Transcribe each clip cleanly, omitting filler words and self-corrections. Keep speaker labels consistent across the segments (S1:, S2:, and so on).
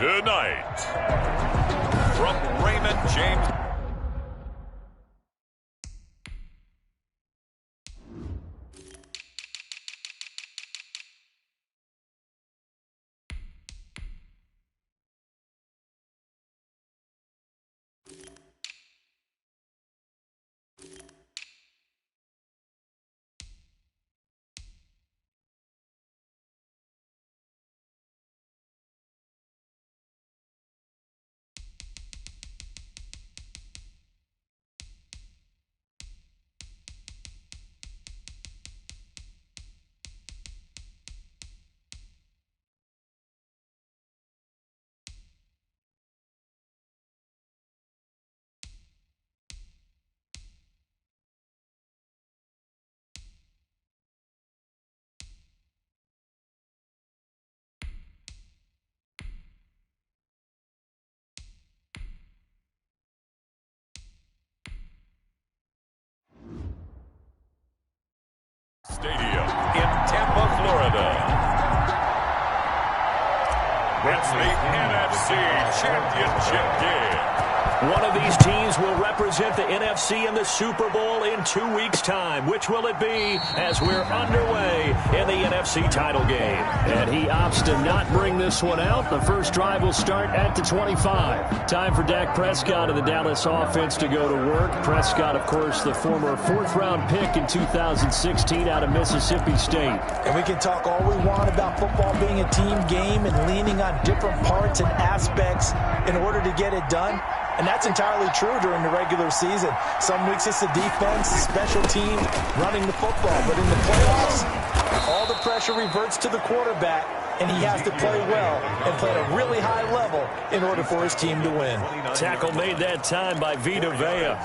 S1: tonight. From Raymond James. Stadium in Tampa, Florida. It's the NFC Championship game.
S2: One of these teams will represent the NFC in the Super Bowl in 2 weeks' time. Which will it be as we're underway in the NFC title game? And he opts to not bring this one out. The first drive will start at the 25. Time for Dak Prescott of the Dallas offense to go to work. Prescott, of course, the former fourth-round pick in 2016 out of Mississippi State.
S3: And we can talk all we want about football being a team game and leaning on different parts and aspects in order to get it done. And that's entirely true during the regular season. Some weeks it's the defense, special teams, running the football. But in the playoffs, all the pressure reverts to the quarterback, and he has to play well and play at a really high level in order for his team to win.
S2: Tackle made that time by Vita Vea.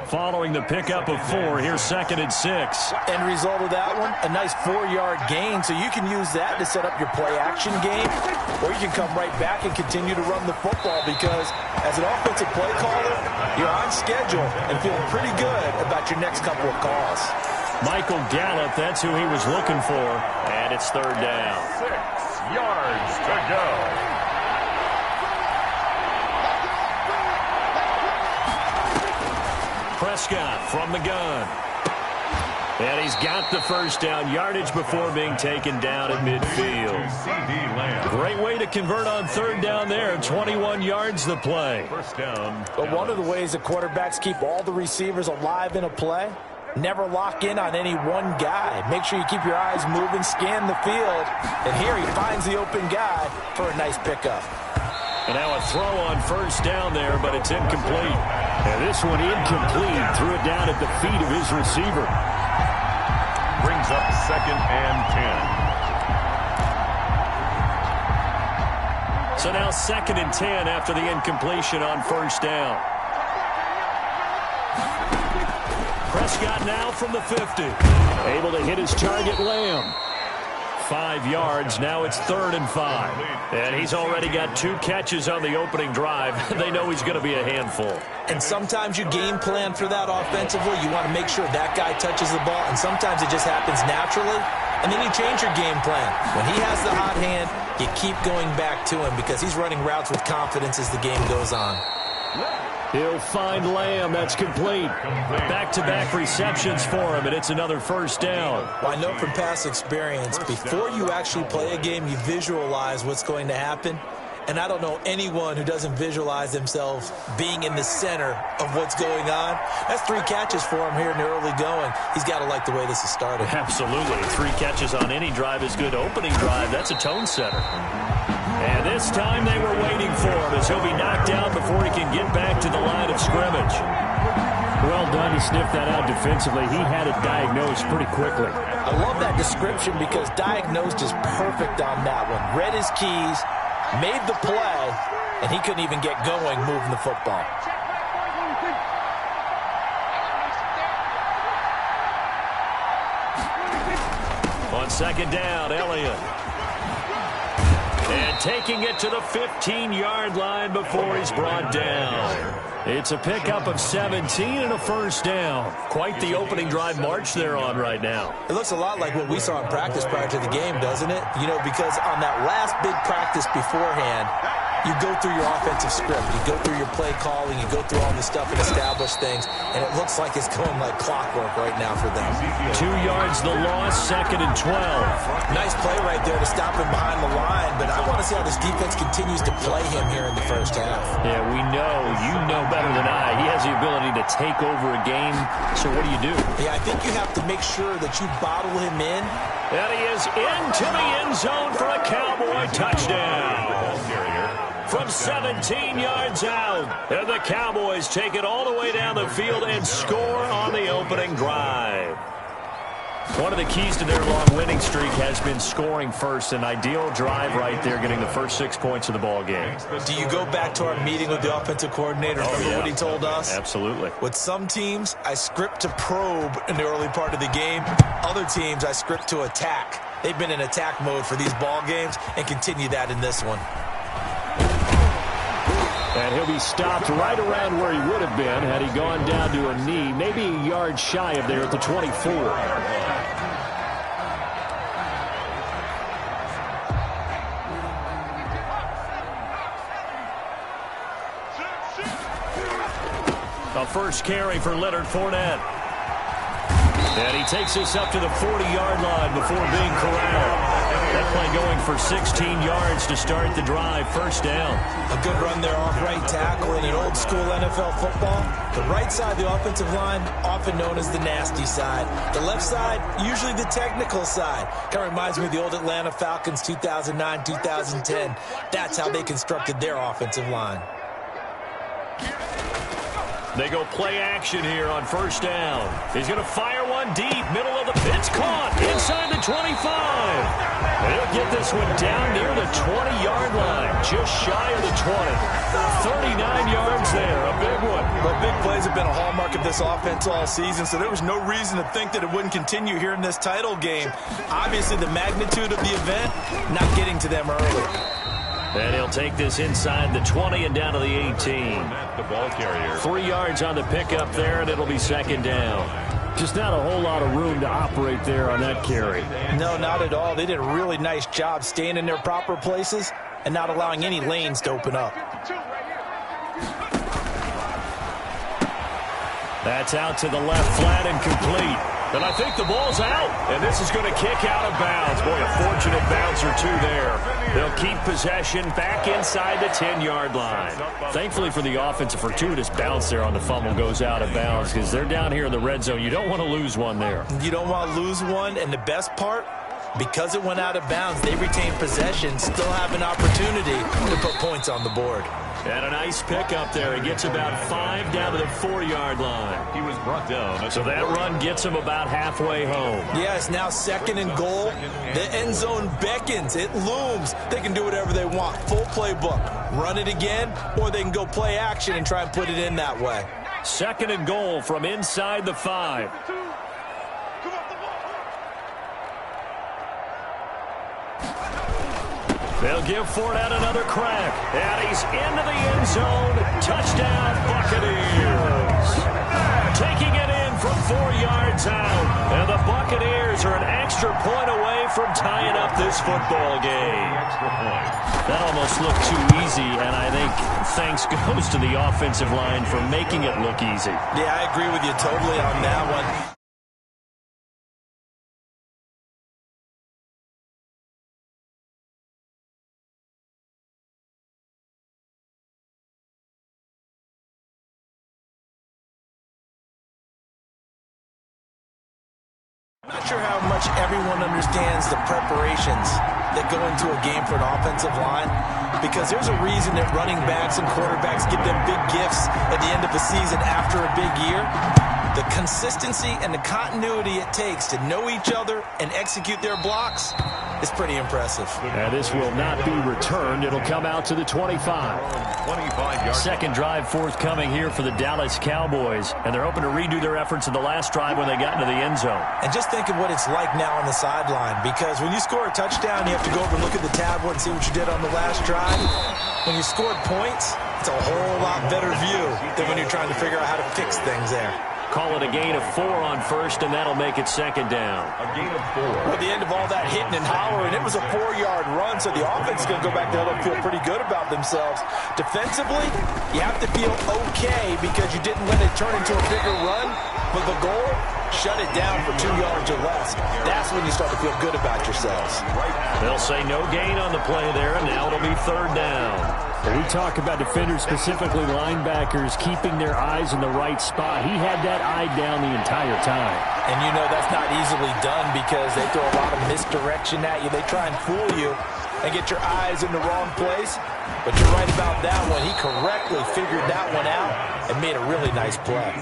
S2: Following the pickup of 4, here's 2nd and 6.
S3: End result of that one, a nice 4-yard gain. So you can use that to set up your play-action game, or you can come right back and continue to run the football because as an offensive play caller, you're on schedule and feeling pretty good about your next couple of calls.
S2: Michael Gallup, that's who he was looking for, and it's 3rd down.
S1: 6 yards to go.
S2: Prescott from the gun. And he's got the first down, yardage before being taken down at midfield. Great way to convert on 3rd down there. 21 yards the play.
S1: First down.
S3: But one of the ways that quarterbacks keep all the receivers alive in a play, never lock in on any one guy. Make sure you keep your eyes moving, scan the field. And here he finds the open guy for a nice pickup.
S2: And now a throw on 1st down there, but it's incomplete. And this one incomplete. Threw it down at the feet of his receiver.
S1: Brings up 2nd and 10.
S2: So now 2nd and 10 after the incompletion on 1st down. Prescott now from the 50. Able to hit his target, Lamb. 5 yards. Now it's 3rd and 5. And he's already got 2 catches on the opening drive. They know he's going to be a handful.
S3: And sometimes you game plan for that offensively. You want to make sure that guy touches the ball. And sometimes it just happens naturally. And then you change your game plan. When he has the hot hand, you keep going back to him because he's running routes with confidence as the game goes on.
S2: He'll find Lamb. That's complete. Back-to-back receptions for him, and it's another 1st down.
S3: Well, I know from past experience, before you actually play a game, you visualize what's going to happen. And I don't know anyone who doesn't visualize themselves being in the center of what's going on. That's 3 catches for him here in the early going. He's got to like the way this is started.
S2: Absolutely. 3 catches on any drive is good. Opening drive, that's a tone setter. And this time they were waiting for him as he'll be knocked down before he can get back to the line of scrimmage. Well done to sniff that out defensively. He had it diagnosed pretty quickly.
S3: I love that description because diagnosed is perfect on that one. Read his keys, made the play, and he couldn't even get going moving the football.
S2: On 2nd down, Elliott. And taking it to the 15-yard line before he's brought down. It's a pickup of 17 and a 1st down. Quite the opening drive march they're on right now.
S3: It looks a lot like what we saw in practice prior to the game, doesn't it? You know, because on that last big practice beforehand, You go through your offensive script. You go through your play calling. You go through all this stuff and establish things. And it looks like it's going like clockwork right now for them.
S2: 2 yards the loss, 2nd and 12.
S3: Nice play right there to stop him behind the line. But I want to see how this defense continues to play him here in the first half.
S2: Yeah, we know. You know better than I. He has the ability to take over a game. So what do?
S3: Yeah, I think you have to make sure that you bottle him in.
S2: And he is into the end zone for a Cowboy touchdown. From 17 yards out. And the Cowboys take it all the way down the field and score on the opening drive. One of the keys to their long winning streak has been scoring first. An ideal drive right there, getting the first 6 points of the ball game.
S3: Do you go back to our meeting with the offensive coordinator? Remember what he told us?
S2: Absolutely.
S3: With some teams, I script to probe in the early part of the game. Other teams, I script to attack. They've been in attack mode for these ball games and continue that in this one.
S2: And he'll be stopped right around where he would have been had he gone down to a knee, maybe a yard shy of there at the 24. A first carry for Leonard Fournette. And he takes this up to the 40-yard line before being corralled. That play going for 16 yards to start the drive. First down.
S3: A good run there off right tackle in an old-school NFL football. The right side of the offensive line, often known as the nasty side. The left side, usually the technical side. Kind of reminds me of the old Atlanta Falcons 2009, 2010. That's how they constructed their offensive line.
S2: They go play action here on first down. He's going to fire one deep, middle of the pitch, caught inside the 25. He'll get this one down near the 20-yard line, just shy of the 20. 39 yards there, a big one.
S3: Well, big plays have been a hallmark of this offense all season, so there was no reason to think that it wouldn't continue here in this title game. Obviously, the magnitude of the event, not getting to them early.
S2: And he'll take this inside the 20 and down to the 18.
S1: The ball carrier.
S2: 3 yards on the pickup there, and it'll be second down. Just not a whole lot of room to operate there on that carry.
S3: No, not at all. They did a really nice job staying in their proper places and not allowing any lanes to open up.
S2: That's out to the left flat and complete. And I think the ball's out. And this is going to kick out of bounds. Boy, a fortunate bounce or two there. They'll keep possession back inside the 10-yard line. Thankfully for the offense, a fortuitous bounce there on the fumble goes out of bounds because they're down here in the red zone. You don't want to lose one there.
S3: You don't want to lose one. And the best part, because it went out of bounds, they retain possession, still have an opportunity to put points on the board.
S2: And a nice pickup there. He gets about 5 down to the 4-yard line.
S1: He was brought down.
S2: So that run gets him about halfway home.
S3: Yeah, it's now second and goal. The end zone beckons. It looms. They can do whatever they want. Full playbook. Run it again, or they can go play action and try and put it in that way.
S2: Second and goal from inside the 5. They'll give Fournette another crack. And he's into the end zone. Touchdown, Buccaneers. Taking it in from 4 yards out. And the Buccaneers are an extra point away from tying up this football game. That almost looked too easy, and I think thanks goes to the offensive line for making it look easy.
S3: Yeah, I agree with you totally on that one. I'm not sure how much everyone understands the preparations that go into a game for an offensive line, because there's a reason that running backs and quarterbacks get them big gifts at the end of a season after a big year. The consistency and the continuity it takes to know each other and execute their blocks is pretty impressive.
S2: And this will not be returned. It'll come out to the 25.
S1: 25 yards.
S2: Second drive forthcoming here for the Dallas Cowboys. And they're hoping to redo their efforts in the last drive when they got into the end zone.
S3: And just think of what it's like now on the sideline, because when you score a touchdown, you have to go over and look at the tablet and see what you did on the last drive. When you scored points, it's a whole lot better view than when you're trying to figure out how to fix things there.
S2: Call it a gain of 4 on first, and that'll make it second down.
S1: A gain of 4.
S3: Well, at the end of all that hitting and hollering, it was a 4-yard run, so the offense is going to go back there and feel pretty good about themselves. Defensively, you have to feel okay because you didn't let it turn into a bigger run, but the goal, shut it down for 2 yards or less. That's when you start to feel good about yourselves.
S2: They'll say no gain on the play there, and now it'll be third down.
S4: When we talk about defenders, specifically linebackers, keeping their eyes in the right spot. He had that eye down the entire time.
S3: And you know that's not easily done because they throw a lot of misdirection at you. They try and fool you and get your eyes in the wrong place. But you're right about that one. He correctly figured that one out and made a really nice play.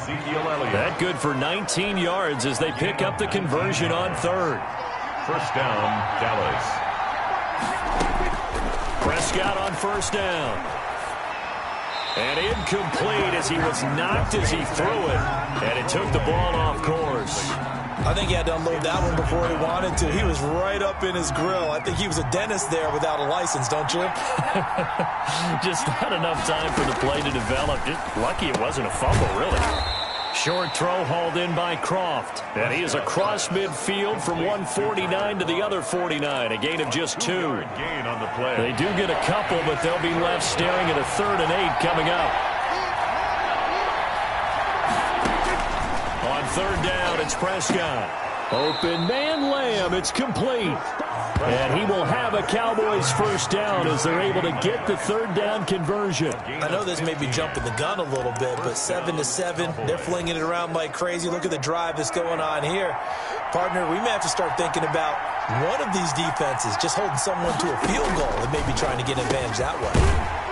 S2: That good for 19 yards as they pick up the conversion on third.
S1: First down, Dallas.
S2: Prescott on first down. And incomplete as he was knocked as he threw it. And it took the ball off course.
S3: I think he had to unload that one before he wanted to. He was right up in his grill. I think he was a dentist there without a license, don't you?
S2: Just not enough time for the play to develop. Just lucky it wasn't a fumble, really. Short throw hauled in by Croft. And he is across midfield from 149 to the other 49. A gain of just 2.
S1: Gain on the play.
S2: They do get a couple, but they'll be left staring at a 3rd and 8 coming up. On third down, it's Prescott. Open man Lamb. It's complete. And he will have a Cowboys first down as they're able to get the third down conversion.
S3: I know this may be jumping the gun a little bit, but 7-7, they're flinging it around like crazy. Look at the drive that's going on here. Partner, we may have to start thinking about one of these defenses just holding someone to a field goal and maybe trying to get advantage that way.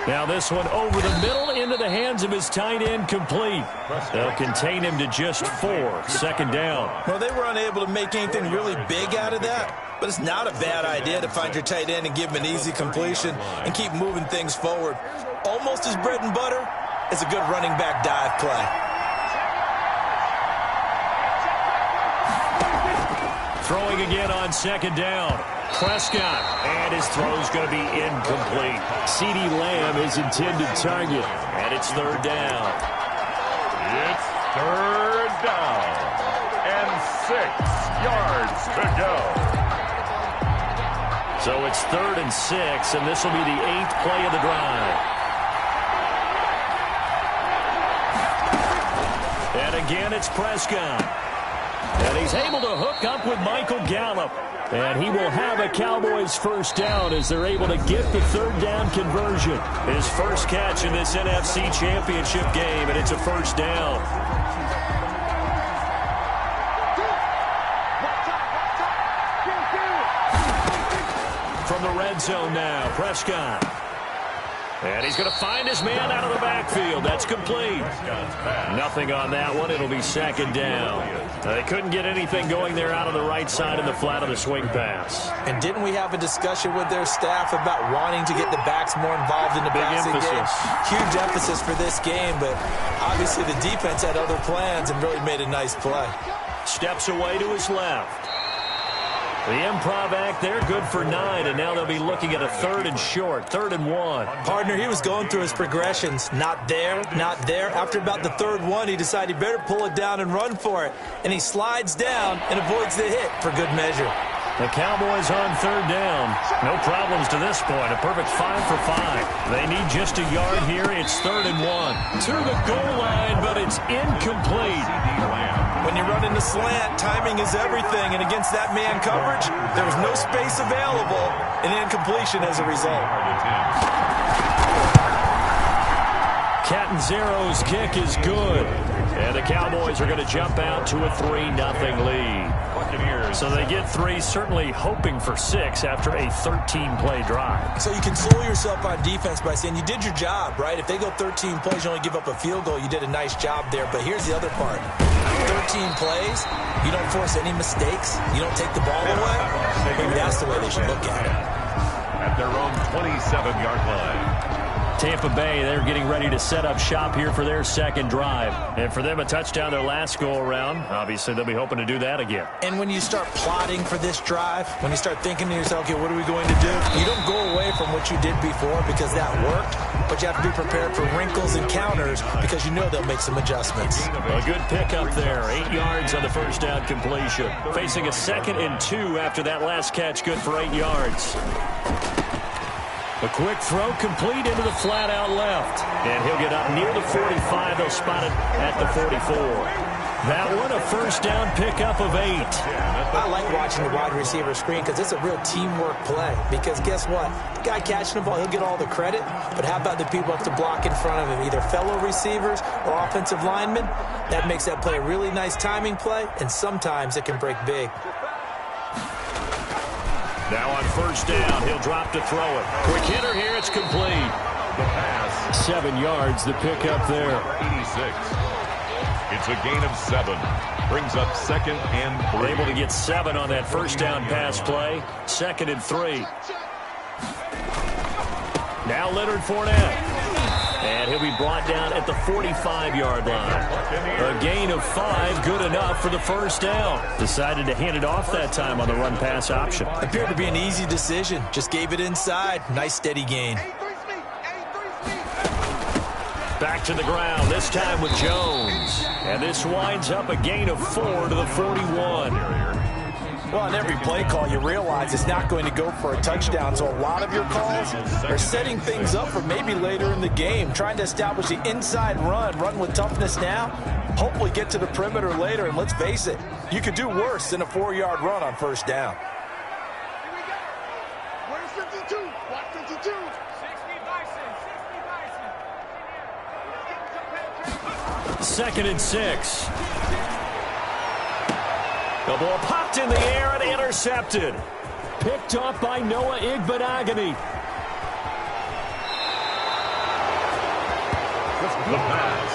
S2: Now this one over the middle into the hands of his tight end, complete. They'll contain him to just 4. Second down.
S3: Well, they were unable to make anything really big out of that, but it's not a bad idea to find your tight end and give him an easy completion and keep moving things forward. Almost as bread and butter as a good running back dive play.
S2: Throwing again on second down. Prescott, and his throw's going to be incomplete. CeeDee Lamb is intended target, and it's third down.
S1: It's third down, and 6 yards to go.
S2: So it's 3rd and 6, and this will be the 8th play of the drive. And again, it's Prescott. And he's able to hook up with Michael Gallup. And he will have a Cowboys first down as they're able to get the third down conversion. His first catch in this NFC Championship game, and it's a first down. From the red zone now, Prescott. And he's going to find his man out of the backfield. That's complete. Nothing on that one. It'll be second down. They couldn't get anything going there out of the right side in the flat of the swing pass.
S3: And didn't we have a discussion with their staff about wanting to get the backs more involved in the passing game? Huge emphasis for this game, but obviously the defense had other plans and really made a nice play.
S2: Steps away to his left. The improv act there, good for 9, and now they'll be looking at a 3rd and short, 3rd and 1.
S3: Partner, he was going through his progressions. Not there, not there. After about the 3rd one, he decided he better pull it down and run for it. And he slides down and avoids the hit for good measure.
S2: The Cowboys on third down. No problems to this point. A perfect 5 for 5. They need just a yard here. It's 3rd and 1. To the goal line, but it's incomplete.
S3: When you run in the slant, timing is everything. And against that man coverage, there was no space available. And incompletion as a result.
S2: Catanzaro's kick is good. And the Cowboys are going to jump out to a 3-0 lead. So they get 3, certainly hoping for 6 after a 13-play drive.
S3: So you console yourself on defense by saying you did your job, right? If they go 13 plays, you only give up a field goal, you did a nice job there. But here's the other part. 13 plays, you don't force any mistakes, you don't take the ball away. Maybe that's the way they should look at it.
S1: At their own 27-yard line.
S2: Tampa Bay, they're getting ready to set up shop here for their second drive. And for them, a touchdown their last go-around. Obviously, they'll be hoping to do that again.
S3: And when you start plotting for this drive, when you start thinking to yourself, okay, what are we going to do? You don't go away from what you did before because that worked, but you have to be prepared for wrinkles and counters because you know they'll make some adjustments.
S2: A good pickup there. 8 yards on the first down completion. Facing a 2nd and 2 after that last catch, good for 8 yards. A quick throw complete into the flat out left. And he'll get up near the 45. They'll spot it at the 44. That one a first down pickup of 8.
S3: I like watching the wide receiver screen because it's a real teamwork play. Because guess what? The guy catching the ball, he'll get all the credit. But how about the people up to block in front of him, either fellow receivers or offensive linemen? That makes that play a really nice timing play, and sometimes it can break big.
S2: Now on first down, he'll drop to throw it. Quick hitter here, it's complete.
S1: The pass.
S2: 7 yards, the pickup there.
S1: 86. It's a gain of 7. Brings up 2nd and 3.
S2: Able to get 7 on that first down pass play. 2nd and 3. Now Leonard Fournette. And he'll be brought down at the 45-yard line. A gain of 5, good enough for the first down. Decided to hand it off that time on the run-pass option.
S3: Appeared to be an easy decision. Just gave it inside. Nice, steady gain.
S2: Back to the ground, this time with Jones. And this winds up a gain of 4 to the 41.
S3: Well, on every play call, you realize it's not going to go for a touchdown. So a lot of your calls are setting things up for maybe later in the game, trying to establish the inside run with toughness now, hopefully get to the perimeter later. And let's face it, you could do worse than a 4-yard run on first down.
S5: Here we go. Where's 52? Watch 52. 60 Bison.
S2: 2nd and 6. The ball popped in the air and intercepted. Picked off by Noah Igbenogany.
S1: The pass.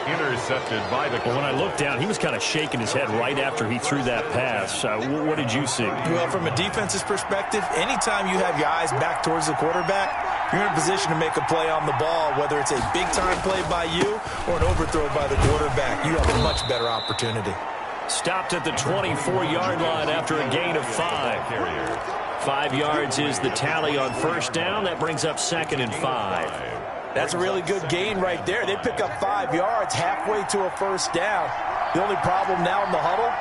S1: Intercepted by the...
S2: Well, when I looked down, he was kind of shaking his head right after he threw that pass. What did you see?
S3: Well, from a defense's perspective, anytime you have your eyes back towards the quarterback, you're in a position to make a play on the ball, whether it's a big-time play by you or an overthrow by the quarterback. You have a much better opportunity.
S2: Stopped at the 24-yard line after a gain of 5. 5 yards is the tally on first down. That brings up 2nd and 5.
S3: That's a really good gain right there. They pick up 5 yards halfway to a first down. The only problem now in the huddle,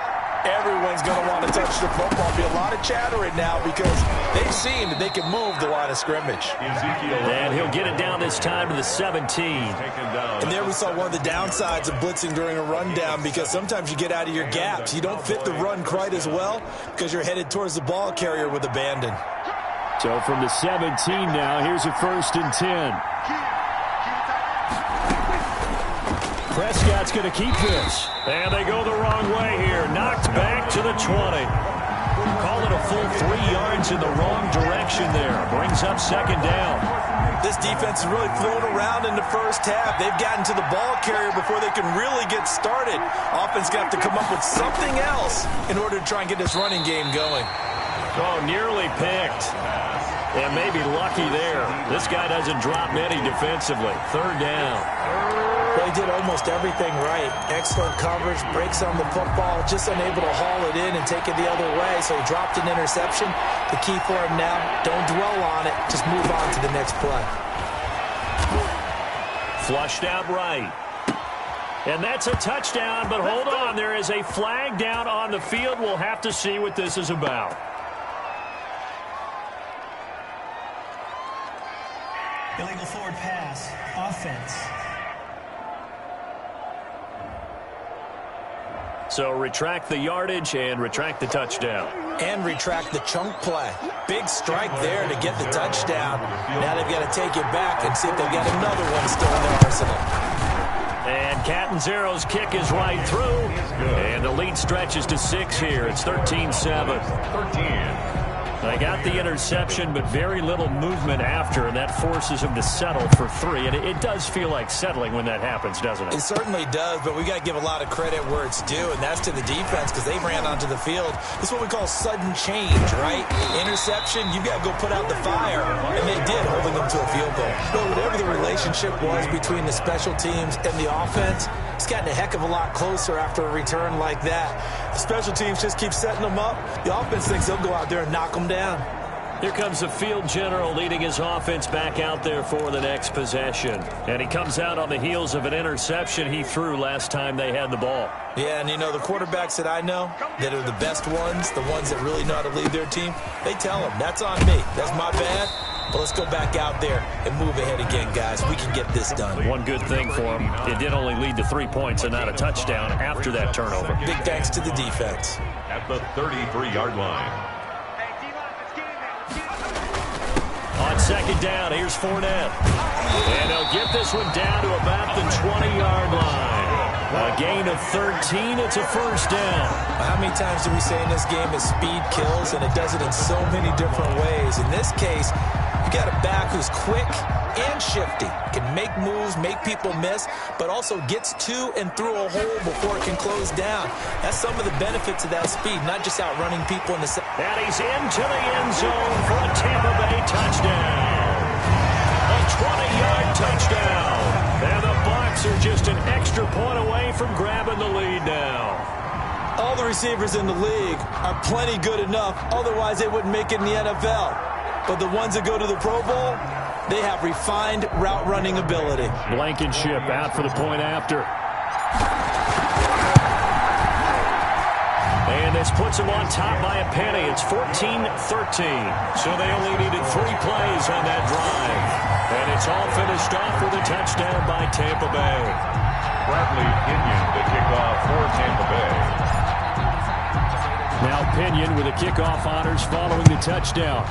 S3: everyone's going to want to touch the football. There'll be a lot of chattering now because they've seen that they can move the line of scrimmage.
S2: And he'll get it down this time to the 17.
S3: And there we saw one of the downsides of blitzing during a rundown because sometimes you get out of your gaps. You don't fit the run quite as well because you're headed towards the ball carrier with abandon.
S4: So from the 17 now, here's a 1st and 10.
S2: Prescott's going to keep this. And they go the wrong way here. Knocked back to the 20. Call it a full 3 yards in the wrong direction there. Brings up 2nd down.
S3: This defense is really flown around in the first half. They've gotten to the ball carrier before they can really get started. Offense going to have to come up with something else in order to try and get this running game going.
S2: Oh, nearly picked. And maybe lucky there. This guy doesn't drop many defensively. 3rd down.
S3: Well, he did almost everything right. Excellent coverage, breaks on the football, just unable to haul it in and take it the other way, so he dropped an interception. The key for him now, don't dwell on it, just move on to the next play.
S2: Flushed out right. And that's a touchdown, but hold on, there is a flag down on the field. We'll have to see what this is about.
S6: Illegal forward pass, offense.
S2: So retract the yardage and retract the touchdown.
S3: And retract the chunk play. Big strike there to get the touchdown. Now they've got to take it back and see if they've got another one still in their arsenal.
S2: And Catanzaro's kick is right through. And the lead stretches to 6 here. It's 13-7. They got the interception, but very little movement after, and that forces him to settle for 3. And it does feel like settling when that happens, doesn't it?
S3: It certainly does, but we got to give a lot of credit where it's due, and that's to the defense because they ran onto the field. This is what we call sudden change, right? Interception, you got to go put out the fire, and they did, holding them to a field goal. But whatever the relationship was between the special teams and the offense, it's gotten a heck of a lot closer after a return like that. The special teams just keep setting them up. The offense thinks they'll go out there and knock them down.
S2: Here comes the field general leading his offense back out there for the next possession. And he comes out on the heels of an interception he threw last time they had the ball.
S3: Yeah, and you know, the quarterbacks that I know that are the best ones, the ones that really know how to lead their team, they tell them, that's on me. That's my bad. But let's go back out there and move ahead again, guys. We can get this done.
S2: One good thing for him, it did only lead to 3 points and not a touchdown after that turnover.
S3: Big thanks to the defense.
S1: At the 33-yard line.
S2: On second down, here's Fournette. And he'll get this one down to about the 20-yard line. A gain of 13, it's a first down.
S3: How many times do we say in this game that speed kills, and it does it in so many different ways? In this case, you got a back who's quick and shifty, can make moves, make people miss, but also gets to and through a hole before it can close down. That's some of the benefits of that speed, not just outrunning people in the...
S2: And he's into the end zone for a Tampa Bay touchdown. A 20-yard touchdown. And the Bucs are just an extra point away from grabbing the lead now.
S3: All the receivers in the league are plenty good enough, otherwise they wouldn't make it in the NFL. But the ones that go to the Pro Bowl, they have refined route running ability.
S2: Blankenship out for the point after. And this puts them on top by a penny. It's 14-13. So they only needed 3 plays on that drive. And it's all finished off with a touchdown by Tampa Bay.
S1: Bradley Pinion, the kickoff for Tampa Bay.
S4: Now Pinion with the kickoff honors following the touchdown.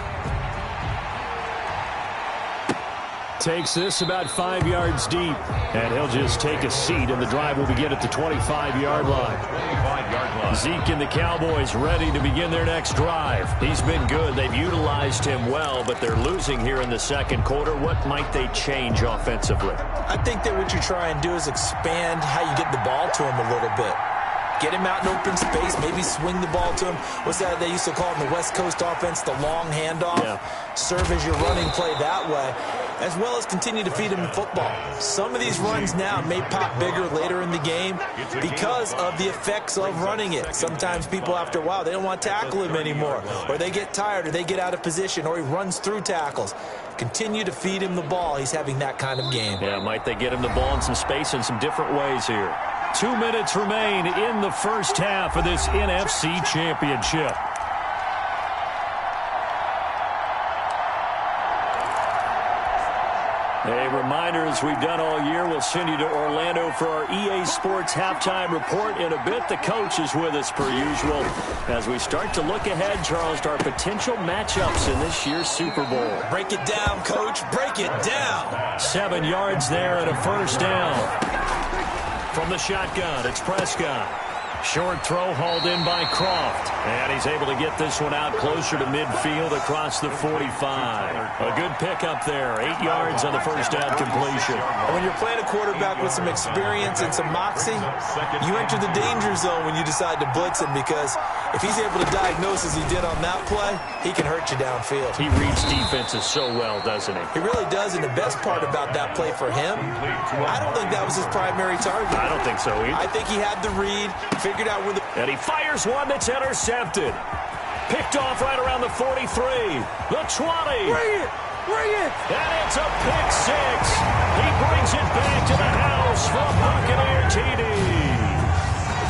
S4: Takes this about 5 yards deep. And he'll just take a seat, and the drive will begin at the 25-yard line.
S1: 25-yard line.
S2: Zeke and the Cowboys ready to begin their next drive. He's been good. They've utilized him well, but they're losing here in the second quarter. What might they change offensively?
S3: I think that what you try and do is expand how you get the ball to him a little bit. Get him out in open space, maybe swing the ball to him. What's that they used to call in the West Coast offense, the long handoff? Yeah. Serve as your running play that way, as well as continue to feed him the football. Some of these runs now may pop bigger later in the game because of the effects of running it. Sometimes people, after a while, they don't want to tackle him anymore, or they get tired, or they get out of position, or he runs through tackles. Continue to feed him the ball. He's having that kind of game.
S2: Yeah, might they get him the ball in some space in some different ways here. 2 minutes remain in the first half of this NFC Championship. A reminder, as we've done all year, we'll send you to Orlando for our EA Sports halftime report in a bit. The coach is with us per usual as we start to look ahead, Charles, to our potential matchups in this year's Super Bowl.
S3: Break it down, Coach. Break it down.
S2: 7 yards there and a first down. From the shotgun, it's Prescott. Short throw hauled in by Croft. And he's able to get this one out closer to midfield across the 45. A good pickup there. 8 yards on the first down completion.
S3: And when you're playing a quarterback with some experience and some moxie, you enter the danger zone when you decide to blitz him, because if he's able to diagnose as he did on that play, he can hurt you downfield.
S2: He reads defenses so well, doesn't he?
S3: He really does, and the best part about that play for him, I don't think that was his primary target.
S2: I don't think so either.
S3: I think he had the read, figured out where the...
S2: And he fires one that's intercepted. Picked off right around the 43. The 20.
S3: Bring it! Bring it!
S2: And it's a pick six. He brings it back to the house for a Buccaneer TD.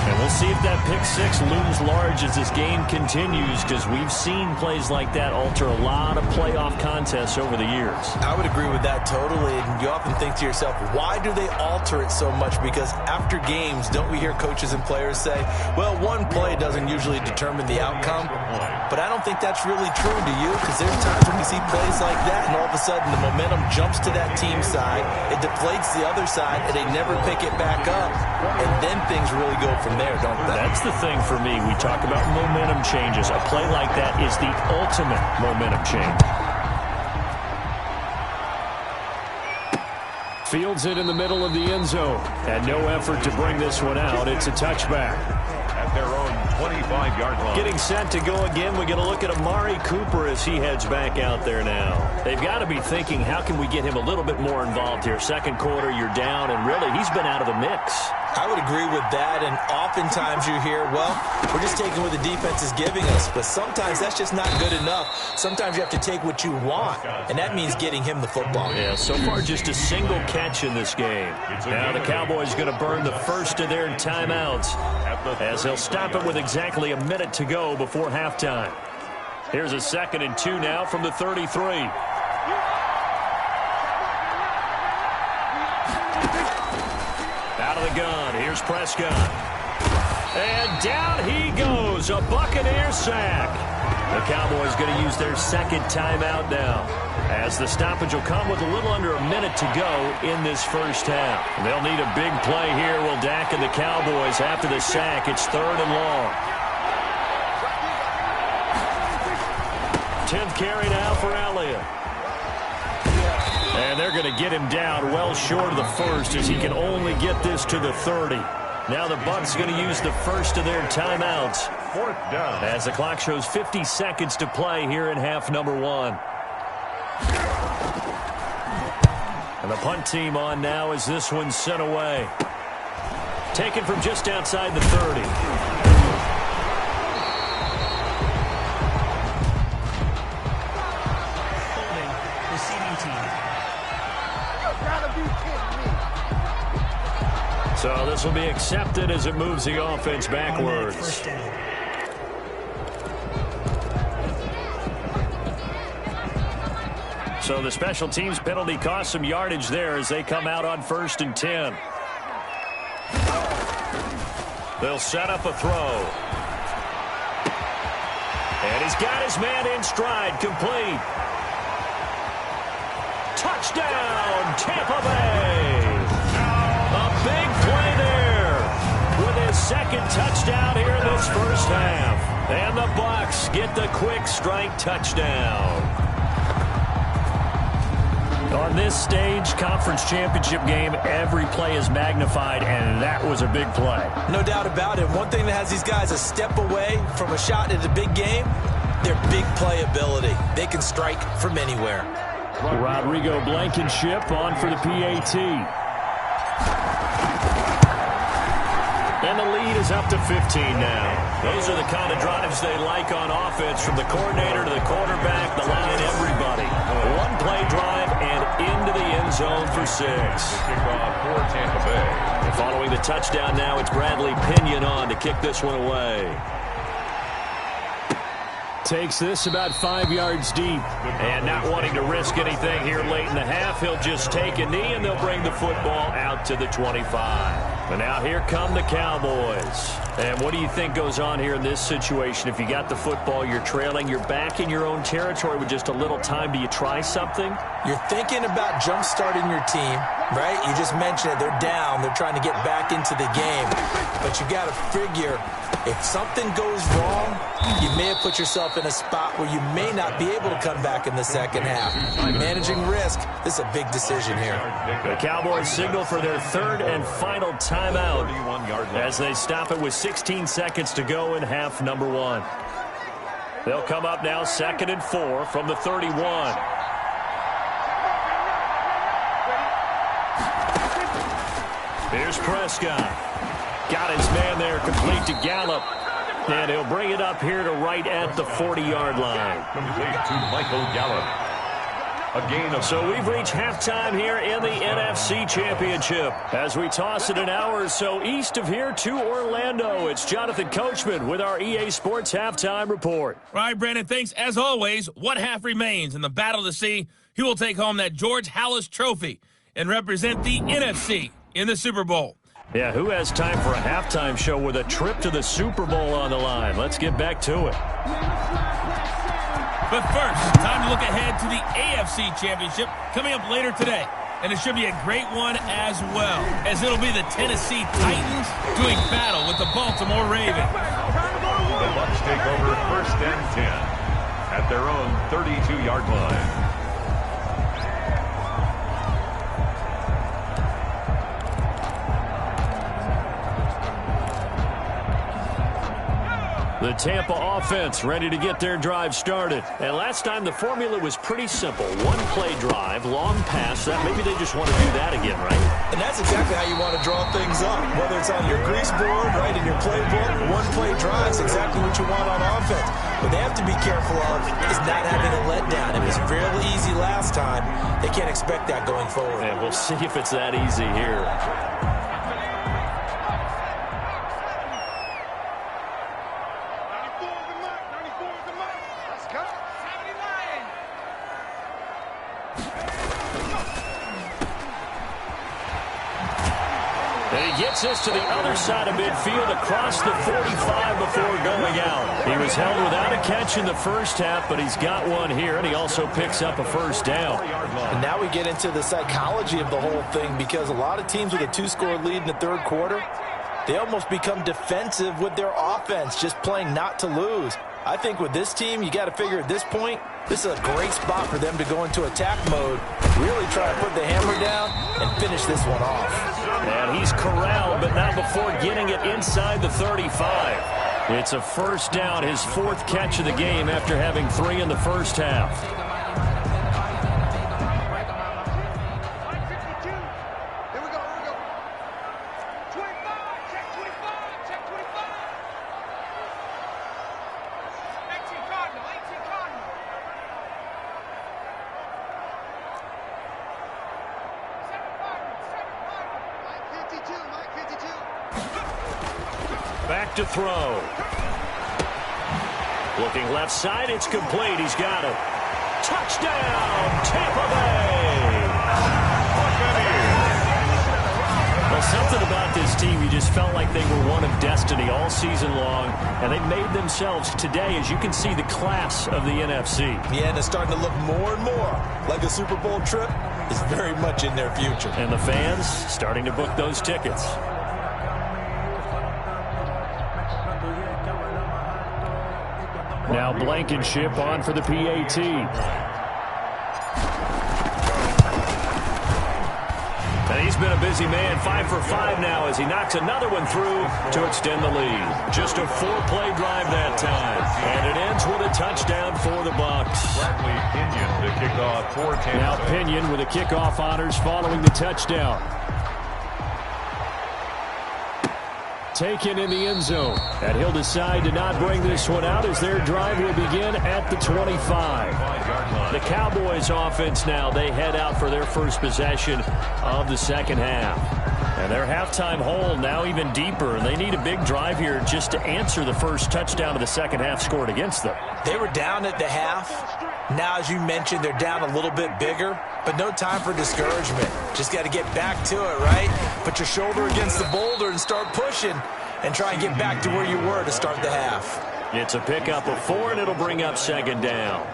S2: And we'll see if that pick six looms large as this game continues, because we've seen plays like that alter a lot of playoff contests over the years.
S3: I would agree with that totally. And you often think to yourself, why do they alter it so much? Because after games, don't we hear coaches and players say, well, one play doesn't usually determine the outcome? But I don't think that's really true, do you? Because there's times when we see plays like that, and all of a sudden the momentum jumps to that team side, it deflates the other side, and they never pick it back up. And then things really go from there.
S2: there, don't we? That's the thing for me. We talk about momentum changes. A play like that is the ultimate momentum change.
S4: Fields it in the middle of the end zone. And no effort to bring this one out. It's a touchback.
S1: At their own 25-yard line.
S2: Getting set to go again. We get a look at Amari Cooper as he heads back out there now. They've got to be thinking, how can we get him a little bit more involved here? Second quarter, you're down, and really, he's been out of the mix.
S3: I would agree with that, and oftentimes you hear, well, we're just taking what the defense is giving us, but sometimes that's just not good enough. Sometimes you have to take what you want, and that means getting him the football.
S2: Yeah, so far just a single catch in this game. Now the Cowboys going to burn the first of their timeouts as they'll stop it with exactly a minute to go before halftime. Here's a 2nd and 2 now from the 33. Out of the gun, here's Prescott. And down he goes, a Buccaneer sack. The Cowboys going to use their second timeout now, as the stoppage will come with a little under a minute to go in this first half. They'll need a big play here, will Dak and the Cowboys after the sack. It's 3rd and long. 10th carry now for Elliott. And they're going to get him down well short of the first, as he can only get this to the 30. Now the Bucs going to use the first of their timeouts.
S1: 4th down.
S2: As the clock shows 50 seconds to play here in half number 1. And the punt team on now as this one's sent away. Taken from just outside the 30. So this will be accepted as it moves the offense backwards. So the special teams penalty cost some yardage there as they come out on 1st and 10. They'll set up a throw. And he's got his man in stride, complete. Touchdown, Tampa Bay. A big play there with his second touchdown here in this first half. And the Bucs get the quick strike touchdown. On this stage, conference championship game, every play is magnified, and that was a big play.
S3: No doubt about it. One thing that has these guys a step away from a shot at a big game, their big playability. They can strike from anywhere.
S4: Rodrigo Blankenship on for the PAT.
S2: And the lead is up to 15 now. Those are the kind of drives they like on offense, from the coordinator to the quarterback, the line, everybody. One play drive and into the end zone for 6.
S1: Kickoff for Tampa Bay.
S2: And following the touchdown now, it's Bradley Pinion on to kick this one away.
S4: Takes this about 5 yards deep.
S2: And not wanting to risk anything here late in the half, he'll just take a knee, and they'll bring the football out to the 25. And now here come the Cowboys. And what do you think goes on here in this situation? If you got the football, you're trailing, you're back in your own territory with just a little time. Do you try something?
S3: You're thinking about jump-starting your team, right? You just mentioned it. They're down. They're trying to get back into the game. But you got to figure, if something goes wrong, you may have put yourself in a spot where you may not be able to come back in the second half. Managing risk, this is a big decision here.
S2: The Cowboys signal for their third and final timeout as they stop it with 16 seconds to go in half number 1. They'll come up now 2nd and 4 from the 31. Here's Prescott. Got his man there, complete to Gallup. And he'll bring it up here to right at the 40-yard line.
S1: Complete to Michael Gallup. A gain of...
S2: So we've reached halftime here in the NFC Championship. As we toss it an hour or so east of here to Orlando, it's Jonathan Coachman with our EA Sports Halftime Report.
S7: All right, Brandon, thanks. As always, one half remains in the battle to see who will take home that George Halas Trophy and represent the NFC in the Super Bowl.
S2: Yeah, who has time for a halftime show with a trip to the Super Bowl on the line? Let's get back to it.
S7: But first, time to look ahead to the AFC Championship coming up later today. and it should be a great one as well, as it'll be the Tennessee Titans doing battle with the Baltimore Ravens.
S1: The Bucs take over 1st and 10 at their own 32-yard line.
S4: The Tampa offense ready to get their drive started. And last time the formula was pretty simple. One-play drive, long pass. That maybe they just want to do that again, right?
S3: And that's exactly how you want to draw things up. Whether it's on your grease board, right, in your playbook, one-play drive is exactly what you want on offense. What they have to be careful of is not having a letdown. It was fairly easy last time. They can't expect that going forward.
S4: And we'll see if it's that easy here. Gets this to the other side of midfield across the 45 before going out. He was held without a catch in the first half, but he's got one here, and he also picks up a first down.
S3: And now we get into the psychology of the whole thing, because a lot of teams with a 2-score lead in the third quarter, they almost become defensive with their offense, just playing not to lose. I think with this team, you got to figure at this point, this is a great spot for them to go into attack mode, really try to put the hammer down and finish this one off.
S4: And he's corralled, but not before getting it inside the 35. It's a first down, his 4th catch of the game after having 3 in the first half. Back to throw. Looking left side, it's complete. He's got it. Touchdown, Tampa Bay! Well, something about this team, you just felt like they were one of destiny all season long, and they made themselves today, as you can see, the class of the NFC.
S3: Yeah, and it's starting to look more and more like a Super Bowl trip is very much in their future.
S4: And the fans starting to book those tickets. Now Blankenship on for the PAT. And he's been a busy man, 5 for 5 now as he knocks another one through to extend the lead. Just a 4-play drive that time. And it ends with a touchdown for the Bucs.
S1: Pinion to kick off for Tampa.
S4: Now Pinion with the kickoff honors following the touchdown. Taken in the end zone. And he'll decide to not bring this one out as their drive will begin at the 25. The Cowboys offense now, they head out for their first possession of the second half. And their halftime hole now even deeper. They need a big drive here just to answer the first touchdown of the second half scored against them.
S3: They were down at the half. Now, as you mentioned, they're down a little bit bigger, but no time for discouragement. Just got to get back to it, right? Put your shoulder against the boulder and start pushing and try and get back to where you were to start the half.
S4: It's a pickup of 4, and it'll bring up second down.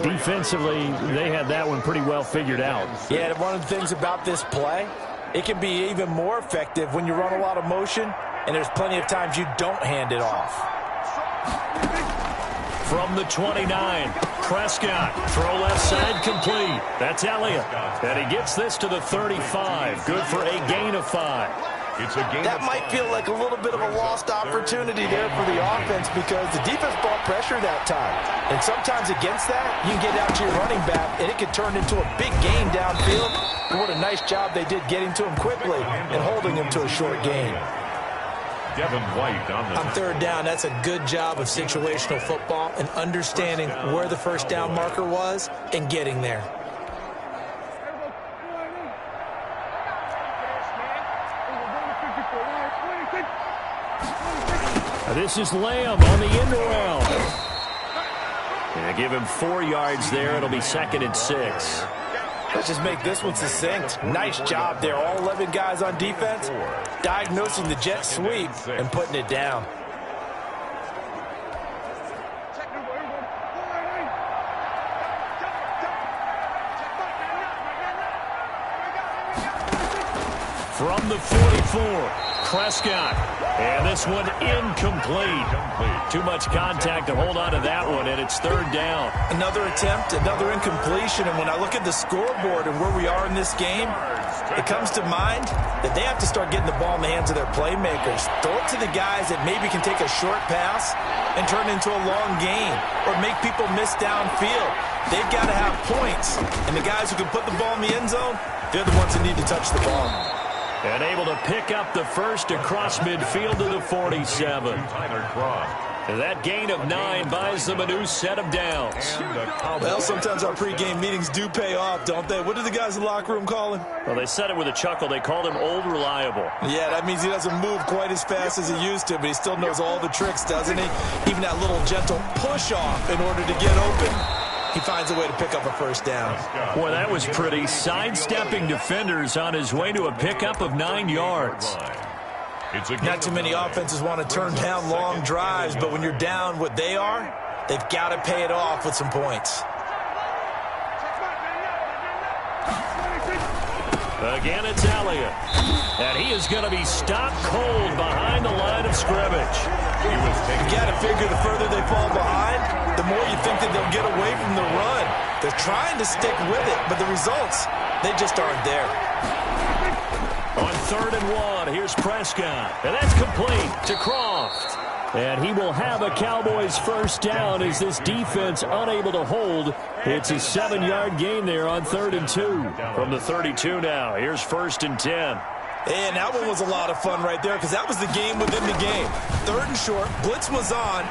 S2: Defensively, they had that one pretty well figured out.
S3: Yeah, and one of the things about this play, it can be even more effective when you run a lot of motion, and there's plenty of times you don't hand it off.
S4: From the 29, Prescott, throw left side complete. That's Elliott. And he gets this to the 35. Good for a gain of 5.
S1: It's a gain
S3: that might feel like a little bit of a lost opportunity there for the offense because the defense brought pressure that time. And sometimes against that, you can get out to your running back, and it can turn into a big gain downfield. And what a nice job they did getting to him quickly and holding him to a short gain.
S1: Devin White on
S3: third down. That's a good job of situational football and understanding where the first down marker was and getting there.
S4: This is Lamb on the end around. And give him 4 yards there. It'll be 2nd and 6.
S3: Let's just make this one succinct. Nice job there. All 11 guys on defense diagnosing the jet sweep and putting it down.
S4: From the 44, Prescott. And this one incomplete. Too much contact to hold on to that one, and it's third down.
S3: Another attempt, another incompletion, and when I look at the scoreboard and where we are in this game, it comes to mind that they have to start getting the ball in the hands of their playmakers. Throw it to the guys that maybe can take a short pass and turn it into a long gain or make people miss downfield. They've got to have points, and the guys who can put the ball in the end zone, they're the ones who need to touch the ball.
S4: And able to pick up the first across midfield to the 47. That gain of 9 buys them a new set of downs.
S3: Well, sometimes our pregame meetings do pay off, don't they? What do the guys in the locker room call him?
S4: Well, they said it with a chuckle. They called him Old Reliable.
S3: Yeah, that means he doesn't move quite as fast as he used to, but he still knows all the tricks, doesn't he? Even that little gentle push-off in order to get open. He finds a way to pick up a first down.
S4: Boy, that was pretty. Sidestepping defenders on his way to a pickup of 9 yards.
S3: Not too many offenses want to turn down long drives, but when you're down what they are, they've got to pay it off with some points.
S4: Again, it's Elliott. And he is going to be stopped cold behind the line of scrimmage.
S3: You got to figure the further they fall behind, the more you think that they'll get away from the run. They're trying to stick with it, but the results, they just aren't there.
S4: On 3rd and 1, here's Prescott. And that's complete to Croft. And he will have a Cowboys first down as this defense unable to hold. It's a 7-yard gain there on 3rd and 2. From the 32 now, here's 1st and 10.
S3: And that one was a lot of fun right there because that was the game within the game. 3rd and short, blitz was on.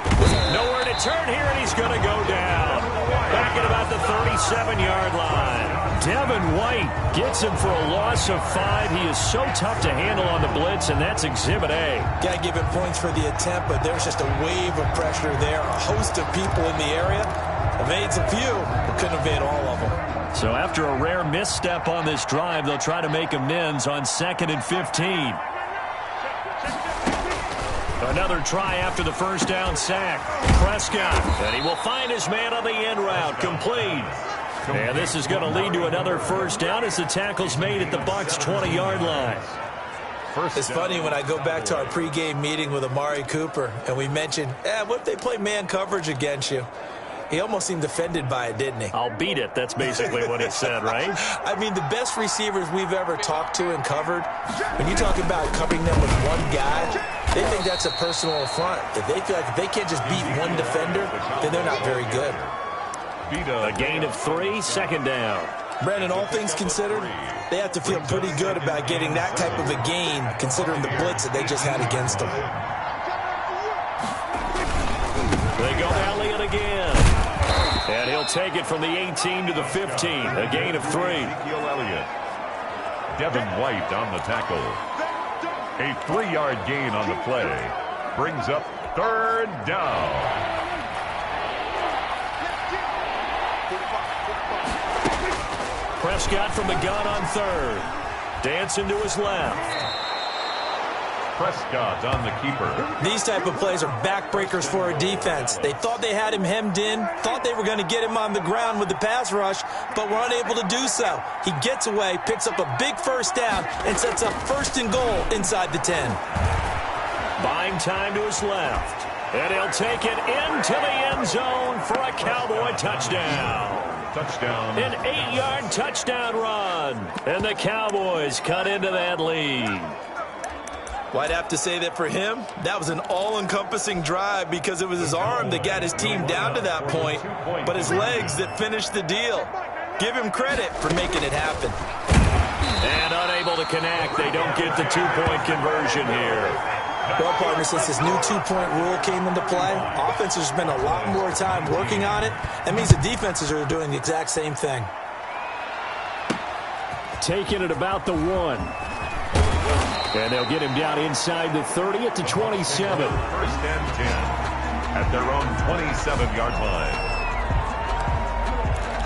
S4: Nowhere to turn here, and he's going to go down. Back at about the 37-yard line. Devin White gets him for a loss of 5. He is so tough to handle on the blitz, and that's Exhibit A.
S3: Got to give him points for the attempt, but there's just a wave of pressure there. A host of people in the area. Evades a few, but couldn't evade all of them.
S4: So after a rare misstep on this drive, they'll try to make amends on 2nd and 15. Another try after the first down sack. Prescott, and he will find his man on the end route, complete. And this is going to lead to another first down as the tackle's made at the Bucs' 20-yard line.
S3: It's funny when I go back to our pregame meeting with Amari Cooper, and we mentioned, what if they play man coverage against you? He almost seemed offended by it, didn't he?
S4: I'll beat it. That's basically what he said, right?
S3: I mean, the best receivers we've ever talked to and covered, when you talk about covering them with one guy, they think that's a personal affront. If they feel like if they can't just beat one defender, then they're not very good.
S4: A gain of 3, 2nd down.
S3: Brandon, all things considered, they have to feel pretty good about getting that type of a gain, considering the blitz that they just had against them.
S4: They go Elliott again. And he'll take it from the 18 to the 15. A gain of 3.
S1: Devin White on the tackle. A 3-yard gain on the play. Brings up 3rd down.
S4: Prescott from the gun on 3rd. Dancing to his left.
S1: Prescott on the keeper.
S3: These type of plays are backbreakers for a defense. They thought they had him hemmed in, thought they were going to get him on the ground with the pass rush, but were unable to do so. He gets away, picks up a big first down, and sets up 1st and goal inside the 10.
S4: Buying time to his left. And he'll take it into the end zone for a Cowboy touchdown.
S1: Touchdown.
S4: An 8-yard touchdown run. And the Cowboys cut into that lead.
S3: Well, I'd have to say that for him, that was an all-encompassing drive because it was his arm that got his team down to that point, but his legs that finished the deal. Give him credit for making it happen.
S4: And unable to connect. They don't get the 2-point conversion here.
S3: Well, partner, since this new 2-point rule came into play, offenses spend a lot more time working on it. That means the defenses are doing the exact same thing.
S4: Taking it about the 1. And they'll get him down inside the 30 at the 27.
S1: 1st and 10 at their own 27-yard line.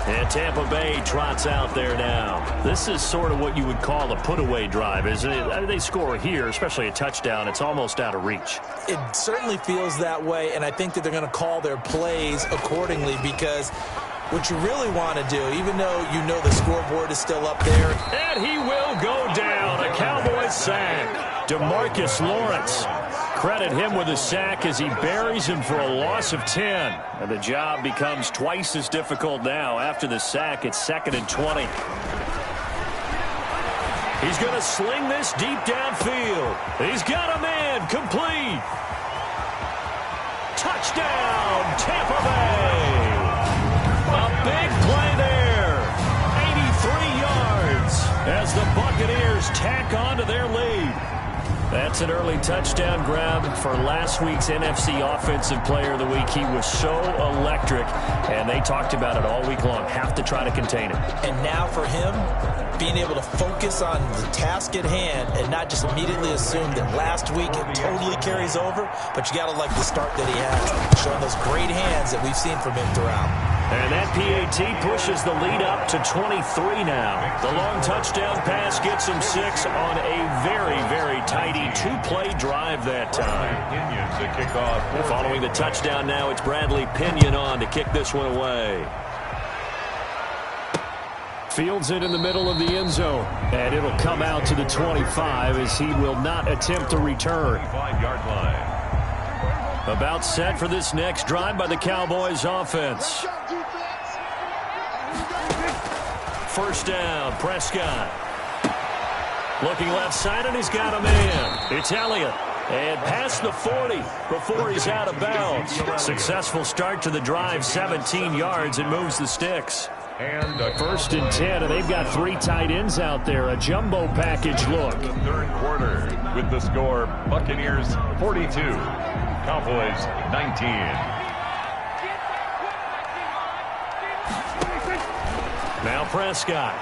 S4: And Tampa Bay trots out there now. This is sort of what you would call a put-away drive, isn't it? I mean, they score here, especially a touchdown. It's almost out of reach.
S3: It certainly feels that way, and I think that they're going to call their plays accordingly because what you really want to do, even though you know the scoreboard is still up there.
S4: And he will go down. A Cowboy Cowboys sack. DeMarcus Lawrence. Credit him with a sack as he buries him for a loss of 10. And the job becomes twice as difficult now. After the sack, it's 2nd and 20. He's going to sling this deep downfield. He's got a man. Complete. Touchdown, Tampa Bay. A big play there. 83 yards as the Buccaneers tack on to their lead. That's an early touchdown grab for last week's NFC Offensive Player of the Week. He was so electric, and they talked about it all week long. Have to try to contain him.
S3: And now for him, being able to focus on the task at hand and not just immediately assume that last week it totally carries over, but you got to like the start that he has, showing those great hands that we've seen from him throughout.
S4: And that PAT pushes the lead up to 23 now. The long touchdown pass gets him 6 on a very, very tidy 2-play drive that time.
S1: To kick off.
S4: Following the touchdown now, it's Bradley Pinion on to kick this one away. Fields it in the middle of the end zone. And it'll come out to the 25 as he will not attempt to return.
S1: 5-yard line.
S4: About set for this next drive by the Cowboys offense. First down, Prescott. Looking left side, and he's got a man. It's Elliott. And past the 40 before he's out of bounds. Successful start to the drive, 17 yards, and moves the sticks.
S1: And
S4: 1st and 10, and they've got 3 tight ends out there. A jumbo package look.
S1: The third quarter with the score, Buccaneers 42, Cowboys 19.
S4: Now Prescott.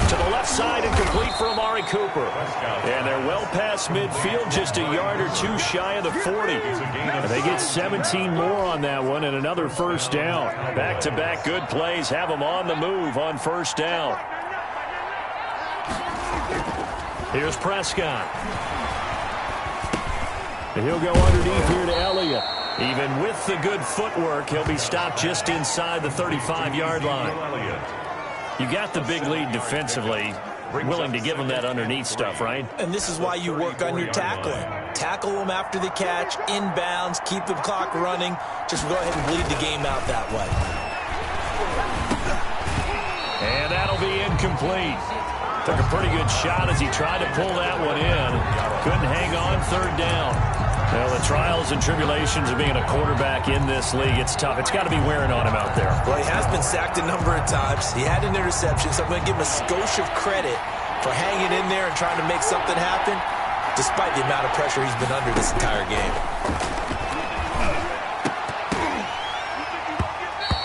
S4: To the left side and complete for Amari Cooper. And they're well past midfield, just a yard or 2 shy of the 40. And they get 17 more on that one and another first down. Back-to-back good plays have them on the move on first down. Here's Prescott. And he'll go underneath here to Elliott. Even with the good footwork, he'll be stopped just inside the 35-yard line. You got the big lead defensively, willing to give them that underneath stuff, right?
S3: And this is why you work on your tackling. Tackle them after the catch, inbounds, keep the clock running. Just go ahead and bleed the game out that way.
S4: And that'll be incomplete. Took a pretty good shot as he tried to pull that one in. Couldn't hang on, 3rd down. Well, the trials and tribulations of being a quarterback in this league, it's tough. It's got to be wearing on him out there.
S3: Well, he has been sacked a number of times. He had an interception, so I'm going to give him a skosh of credit for hanging in there and trying to make something happen, despite the amount of pressure he's been under this entire game.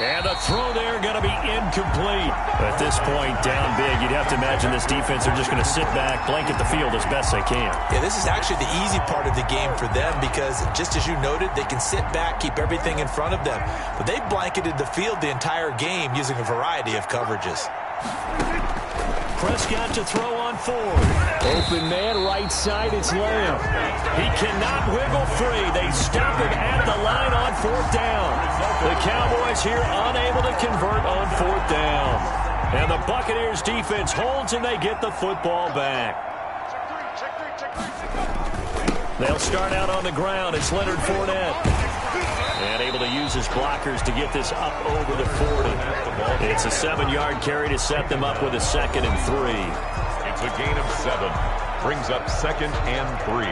S4: And the throw there going to be incomplete. At this point, down big, you'd have to imagine this defense are just going to sit back, blanket the field as best they can.
S3: Yeah, this is actually the easy part of the game for them because, just as you noted, they can sit back, keep everything in front of them. But they've blanketed the field the entire game using a variety of coverages.
S4: Prescott to throw on 4. Open man, right side, it's Lamb. He cannot wiggle free. They stop him at the line on 4th down. The Cowboys here unable to convert on 4th down. And the Buccaneers defense holds and they get the football back. They'll start out on the ground. It's Leonard Fournette. And able to use his blockers to get this up over the 40. It's a 7-yard carry to set them up with a 2nd and 3.
S1: It's a gain of 7. Brings up 2nd and 3.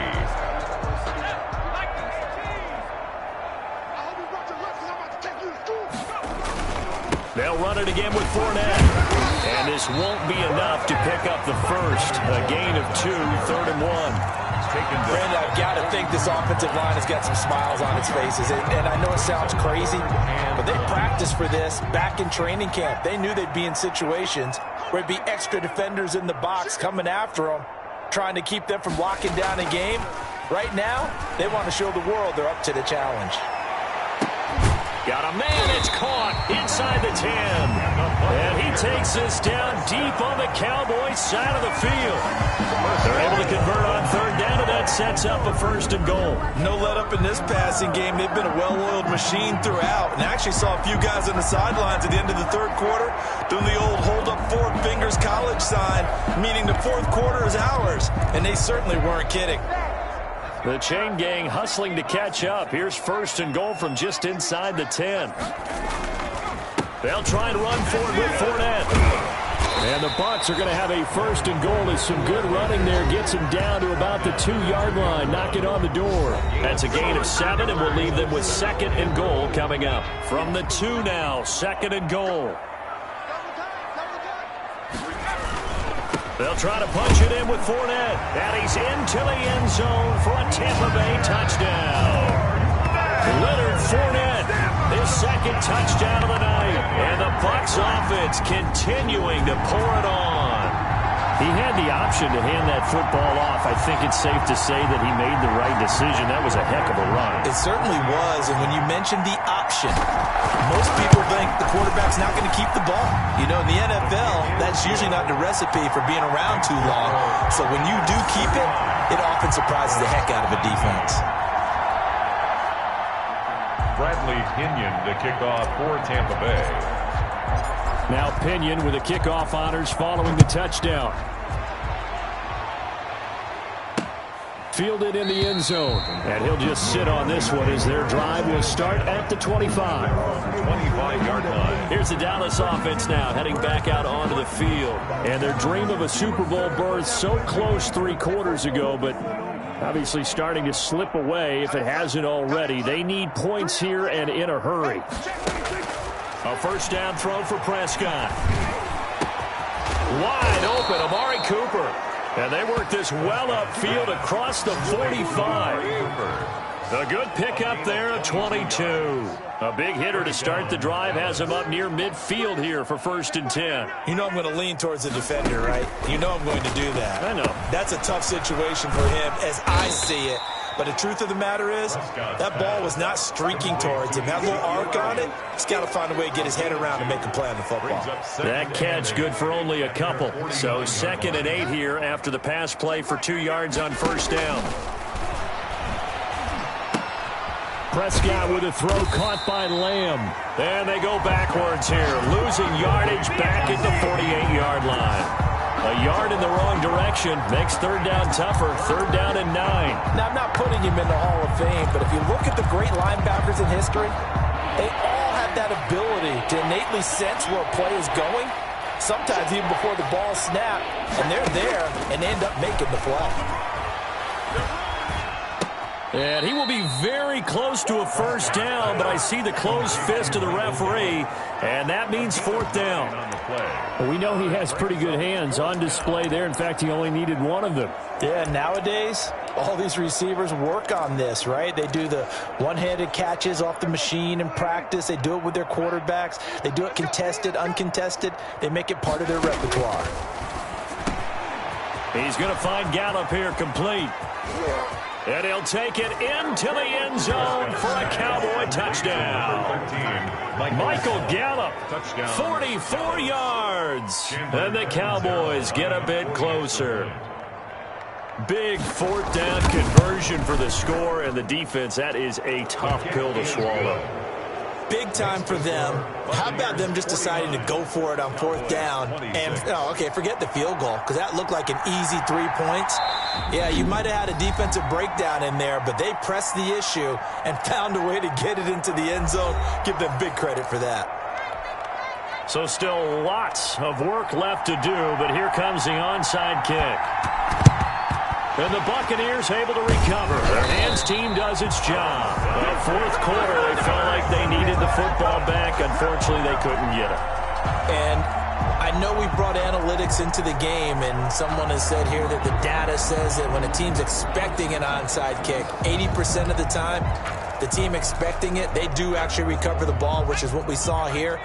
S4: They'll run it again with Fournette. And this won't be enough to pick up the first. A gain of 2, 3rd and 1.
S3: Brandon, I've got to think this offensive line has got some smiles on its faces. And I know it sounds crazy, but they practiced for this back in training camp. They knew they'd be in situations where it'd be extra defenders in the box coming after them, trying to keep them from locking down a game. Right now, they want to show the world they're up to the challenge.
S4: Got a man, it's caught inside the 10. And he takes this down deep on the Cowboys side of the field. They're able to convert on third down, and that sets up a 1st and goal.
S3: No let up in this passing game. They've been a well-oiled machine throughout. And I actually saw a few guys on the sidelines at the end of the third quarter doing the old hold up 4 fingers college sign, meaning the fourth quarter is ours. And they certainly weren't kidding.
S4: The chain gang hustling to catch up. Here's 1st and goal from just inside the 10. They'll try and run for it with Fournette. And the Bucs are going to have a 1st and goal as some good running there gets him down to about the 2-yard line. Knock it on the door. That's a gain of 7, and we'll leave them with 2nd and goal coming up. From the 2 now, 2nd and goal. They'll try to punch it in with Fournette. And he's into the end zone for a Tampa Bay touchdown. Leonard Fournette, his 2nd touchdown of the night. And the Bucs offense continuing to pour it on. He had the option to hand that football off. I think it's safe to say that he made the right decision. That was a heck of a run.
S3: It certainly was. And when you mentioned the option, most people think the quarterback's not going to keep the ball. You know, in the NFL, that's usually not the recipe for being around too long. So when you do keep it, it often surprises the heck out of a defense.
S1: Bradley Pinion to kick off for Tampa Bay.
S4: Now Pinion with the kickoff honors following the touchdown. Fielded in the end zone. And he'll just sit on this one as their drive will start at the 25.
S1: 25-yard line.
S4: Here's the Dallas offense now heading back out onto the field. And their dream of a Super Bowl berth so close 3 quarters ago, but obviously starting to slip away if it hasn't already. They need points here and in a hurry. A 1st down throw for Prescott. Wide open, Amari Cooper. And they work this well upfield across the 45. A good pickup there at 22. A big hitter to start the drive has him up near midfield here for 1st and 10.
S3: You know I'm going to lean towards the defender, right? You know I'm going to do that.
S4: I know.
S3: That's a tough situation for him as I see it. But the truth of the matter is, that ball was not streaking towards him. That little arc on it, he's got to find a way to get his head around and make a play on the football.
S4: That catch good for only a couple. So 2nd and 8 here after the pass play for 2 yards on 1st down. Prescott with a throw caught by Lamb. And they go backwards here, losing yardage back at the 48-yard line. A yard in the wrong direction makes 3rd down tougher. 3rd down and 9.
S3: Now, I'm not putting him in the Hall of Fame, but if you look at the great linebackers in history, they all have that ability to innately sense where a play is going, sometimes even before the ball snapped, and they're there, and they end up making the play.
S4: And he will be very close to a 1st down, but I see the closed fist of the referee, and that means 4th down. Well, we know he has pretty good hands on display there. In fact, he only needed one of them.
S3: Yeah, nowadays, all these receivers work on this, right? They do the one-handed catches off the machine in practice. They do it with their quarterbacks. They do it contested, uncontested. They make it part of their repertoire.
S4: He's going to find Gallup here complete. And he'll take it into the end zone for a Cowboy touchdown. Michael Gallup, 44 yards. And the Cowboys get a bit closer. Big 4th down conversion for the score, and the defense, that is a tough pill to swallow.
S3: Big time for them. How about them just deciding to go for it on 4th down? And, okay, forget the field goal, because that looked like an easy 3 points. Yeah, you might have had a defensive breakdown in there, but they pressed the issue and found a way to get it into the end zone. Give them big credit for that.
S4: So still lots of work left to do, but here comes the onside kick. And the Buccaneers able to recover. Their hands team does its job. But 4th quarter, they felt like they needed the football back. Unfortunately, they couldn't get it.
S3: And I know we brought analytics into the game, and someone has said here that the data says that when a team's expecting an onside kick, 80% of the time, the team expecting it, they do actually recover the ball, which is what we saw here.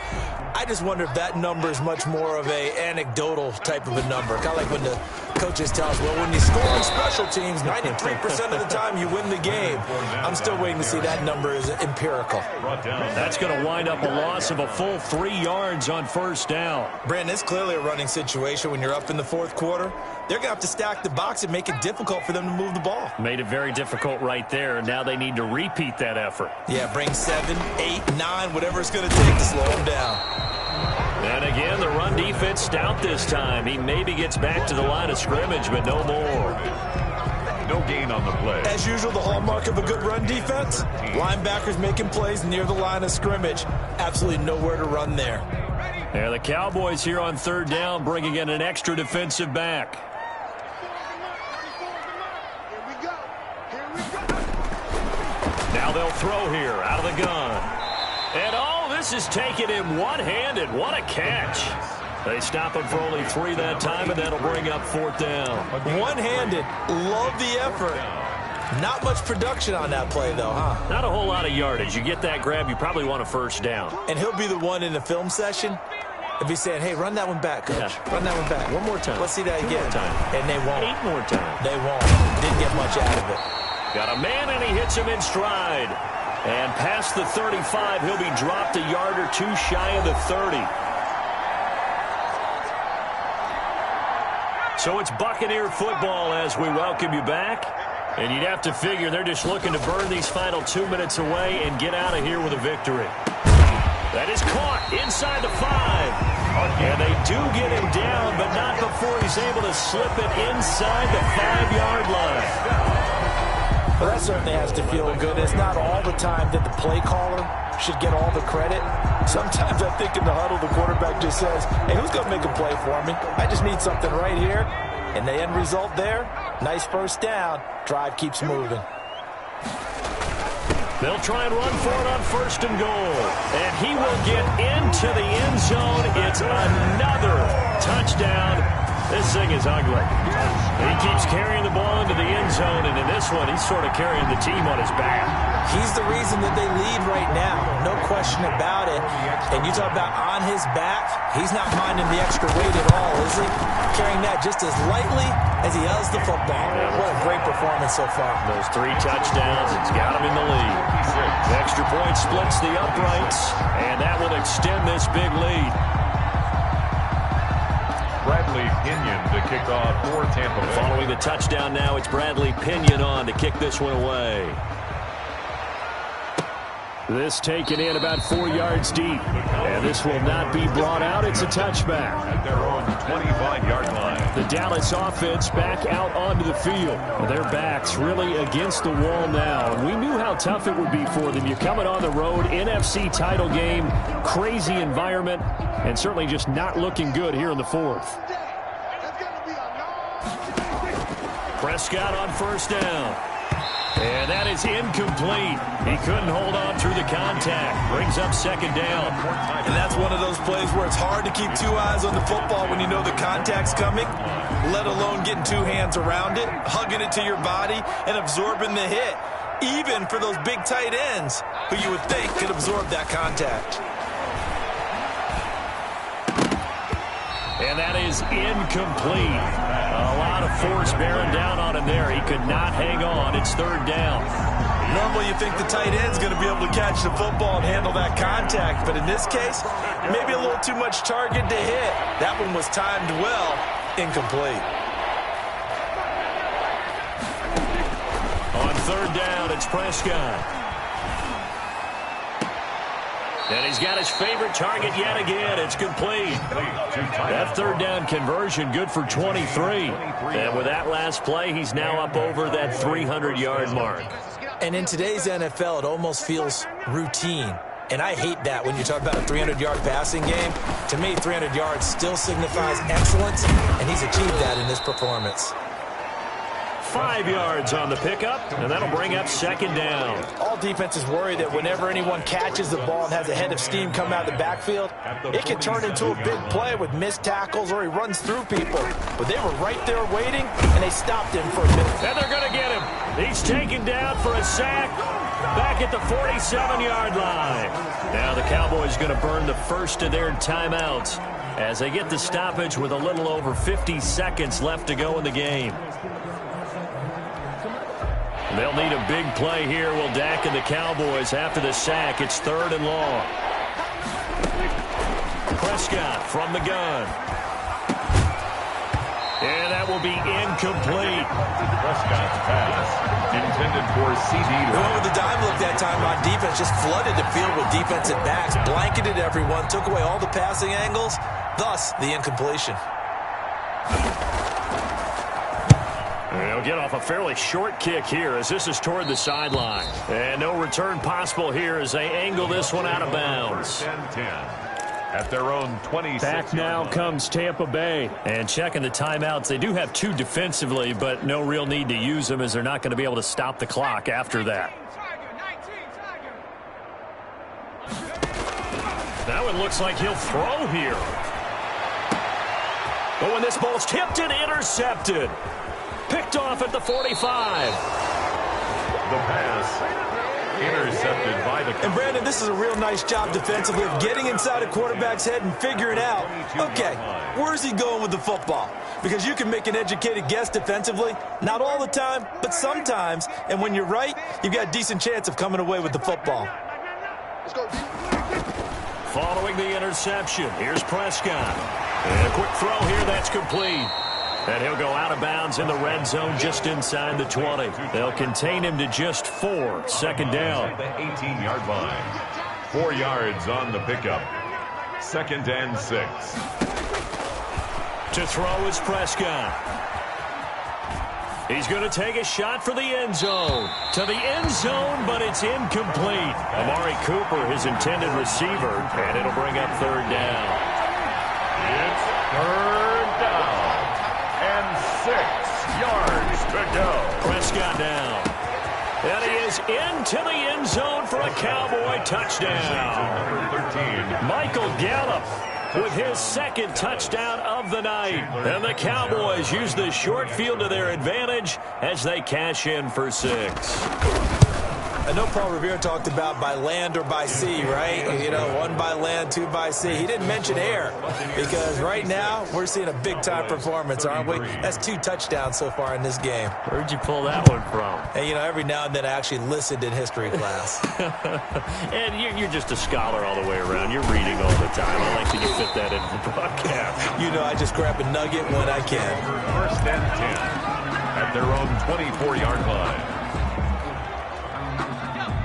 S3: I just wonder if that number is much more of a anecdotal type of a number. Kind of like when the coaches tell us, well, when you score on special teams, 93% of the time you win the game. I'm still waiting to see that number is empirical.
S4: That's going to wind up a loss of a full 3 yards on first down.
S3: Brandon, it's clearly a running situation when you're up in the fourth quarter. They're going to have to stack the box and make it difficult for them to move the ball.
S4: Made it very difficult right there, and now they need to repeat that effort.
S3: Yeah, bring 7, 8, 9, whatever it's going to take to slow them down.
S4: And again, the run defense stout this time. He maybe gets back to the line of scrimmage, but no more.
S1: No gain on the play.
S3: As usual, the hallmark of a good run defense, linebackers making plays near the line of scrimmage. Absolutely nowhere to run there.
S4: Yeah, the Cowboys here on third down bringing in an extra defensive back. Now they'll throw here out of the gun. And this is taken him one-handed. What a catch. They stop him for only 3 that time, and that'll bring up fourth down.
S3: One-handed. Love the effort. Not much production on that play, though, huh?
S4: Not a whole lot of yardage. You get that grab, you probably want a first down.
S3: And he'll be the one in the film session. He'll be saying, hey, run that one back, coach.
S4: Yeah.
S3: Run that one back.
S4: One more time.
S3: Let's see that
S4: 2
S3: again.
S4: more time.
S3: And they won't.
S4: 8 more times.
S3: They won't. Didn't get much out of it.
S4: Got a man, and he hits him in stride. And past the 35, he'll be dropped a yard or 2 shy of the 30. So it's Buccaneer football as we welcome you back. And you'd have to figure they're just looking to burn these final 2 minutes away and get out of here with a victory. That is caught inside the 5. And they do get him down, but not before he's able to slip it inside the 5-yard line.
S3: Well, that certainly has to feel good. It's not all the time that the play caller should get all the credit. Sometimes I think in the huddle, the quarterback just says, hey, who's going to make a play for me? I just need something right here. And the end result there, nice first down. Drive keeps moving.
S4: They'll try and run for it on first and goal. And he will get into the end zone. It's another touchdown. This thing is ugly. He keeps carrying the ball into the end zone, and in this one, he's sort of carrying the team on his back.
S3: He's the reason that they lead right now. No question about it. And you talk about on his back, he's not minding the extra weight at all, is he? Carrying that just as lightly as he does the football. What a great performance so far.
S4: Those 3 touchdowns, it's got him in the lead. The extra point splits the uprights, and that will extend this big lead.
S1: Bradley Pinion to kick off for Tampa Bay.
S4: Following the touchdown now, it's Bradley Pinion on to kick this one away. This taken in about 4 yards deep. And this will not be brought out. It's a touchback.
S1: At their own 25-yard line.
S4: The Dallas offense back out onto the field. Well, their backs really against the wall now. And we knew how tough it would be for them. You're coming on the road, NFC title game, crazy environment, and certainly just not looking good here in the fourth. Prescott on first down. And that is incomplete. He couldn't hold on through the contact. Brings up second down.
S3: And that's one of those plays where it's hard to keep 2 eyes on the football when you know the contact's coming, let alone getting 2 hands around it, hugging it to your body, and absorbing the hit, even for those big tight ends who you would think could absorb that contact.
S4: And that is incomplete. A lot of force bearing down on him there. He could not hang on. It's third down.
S3: Normally you think the tight end's going to be able to catch the football and handle that contact, but in this case, maybe a little too much target to hit. That one was timed well, incomplete.
S4: On third down, it's Prescott. And he's got his favorite target yet again. It's complete. That third down conversion good for 23. And with that last play, he's now up over that 300-yard mark.
S3: And in today's NFL, it almost feels routine. And I hate that when you talk about a 300-yard passing game. To me, 300 yards still signifies excellence, and he's achieved that in this performance.
S4: 5 yards on the pickup, and that'll bring up second down.
S3: All defenses worry that whenever anyone catches the ball and has a head of steam come out of the backfield, it can turn into a big play with missed tackles or he runs through people. But they were right there waiting, and they stopped him for a minute.
S4: And they're going to get him. He's taken down for a sack. back at the 47-yard line. Now the Cowboys going to burn the first of their timeouts as they get the stoppage with a little over 50 seconds left to go in the game. They'll need a big play here, will Dak and the Cowboys after the sack. It's 3rd and long. Prescott from the gun. And that will be incomplete.
S1: Prescott's pass intended for CD.
S3: Going with the dime look that time on defense, just flooded the field with defensive backs, blanketed everyone, took away all the passing angles, thus the incompletion.
S4: They'll get off a fairly short kick here as this is toward the sideline. And no return possible here as they angle this one out of bounds.
S1: 10-10 at their own 26.
S4: Back now comes Tampa Bay. And checking the timeouts, they do have 2 defensively, but no real need to use them as they're not going to be able to stop the clock after that. Now it looks like he'll throw here. But when this ball's tipped and intercepted. Picked off at the 45.
S1: The pass intercepted by the...
S3: And Brandon, this is a real nice job defensively of getting inside a quarterback's head and figuring out, okay, where's he going with the football? Because you can make an educated guess defensively, not all the time, but sometimes. And when you're right, you've got a decent chance of coming away with the football.
S5: Let's go.
S4: Following the interception, here's Prescott. And a quick throw here, that's complete. And he'll go out of bounds in the red zone just inside the 20. They'll contain him to just 4. 2nd down.
S1: The 18-yard line. 4 yards on the pickup. 2nd and 6.
S4: To throw is Prescott. He's going to take a shot for the end zone. To the end zone, but it's incomplete. Amari Cooper, his intended receiver, and it'll bring up 3rd down.
S1: It's 3rd down. And 6 yards to go.
S4: Prescott down. And he is into the end zone for a Cowboy touchdown.
S1: Number 13.
S4: Michael Gallup with his 2nd touchdown of the night. And the Cowboys use the short field to their advantage as they cash in for 6.
S3: I know Paul Revere talked about by land or by sea, right? You know, 1 by land, 2 by sea. He didn't mention air because right now we're seeing a big-time performance, aren't we? That's 2 touchdowns so far in this game.
S4: Where'd you pull that one from?
S3: And, you know, every now and then I actually listened in history class.
S4: And you're just a scholar all the way around. You're reading all the time. I like that you fit that into the broadcast.
S3: You know, I just grab a nugget when I can.
S1: 1st and 10 at their own 24-yard line.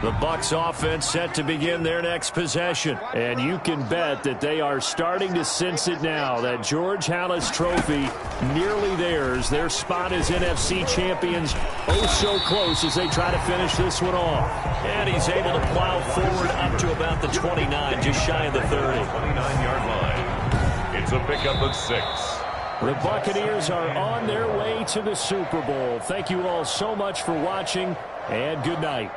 S4: The Bucs offense set to begin their next possession. And you can bet that they are starting to sense it now. That George Halas trophy nearly theirs. Their spot as NFC champions oh so close as they try to finish this one off. And he's able to plow forward up to about the 29, just shy of the 30.
S1: 29-yard line. It's a pickup of 6.
S4: The Buccaneers are on their way to the Super Bowl. Thank you all so much for watching, and good night.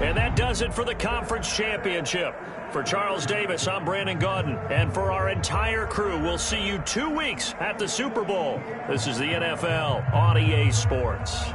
S4: And that does it for the conference championship. For Charles Davis, I'm Brandon Gaudin. And for our entire crew, we'll see you 2 weeks at the Super Bowl. This is the NFL on EA Sports.